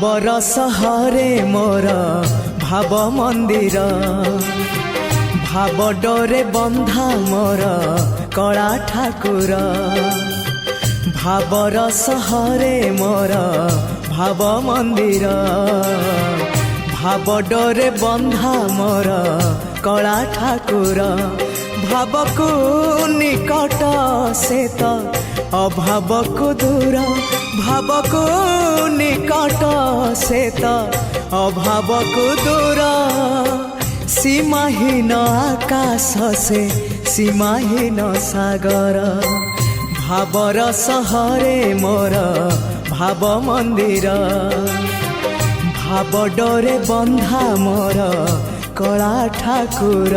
भावर सहरे मोर भाव मंदिर भाव डोरे बंधा मोर कला ठाकुर भावर सहरे मोर भाव मंदिर भाव डोरे बंधा मोर कला ठाकुर भाव को निकट से तो अभाव को दूर भाव को निकट से तो अभाव को दूर सीमाहीन आकाश से सीमाहीन सागर भावर सहरे मोर भाव मंदिर भाव डोरे बंधा मोर कला ठाकुर।